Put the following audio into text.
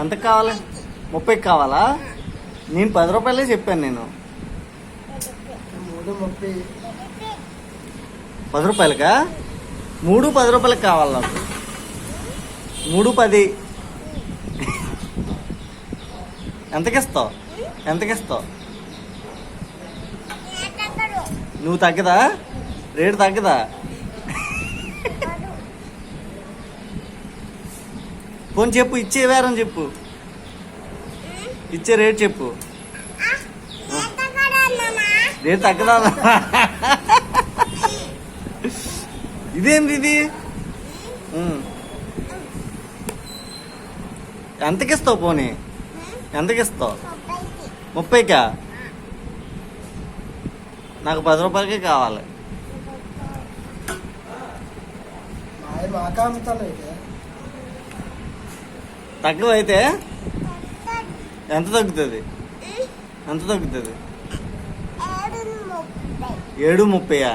ఎంత కావాలి? 30 కావాలా? నేను 10 రూపాయలే చెప్పాను. నేను 10 రూపాయలకా? 3 10 రూపాయలకి కావాలి నాకు. 3 10. ఎంతకిస్తావు? ఎంతకిస్తావు? నువ్వు తగ్గదా? రేటు తగ్గదా? పోనీ చెప్పు, ఇచ్చే వేరం చెప్పు, ఇచ్చే రేట్ చెప్పు. రేటు తగ్గదా? ఇదేంది ఇది? ఎంతకిస్తావు? పోనీ ఎంతకిస్తావు? 30కా? నాకు 10 రూపాయలకే కావాలి. తక్కువైతే ఎంత తగ్గుతుంది? ఎంత తగ్గుతుంది? 7:30.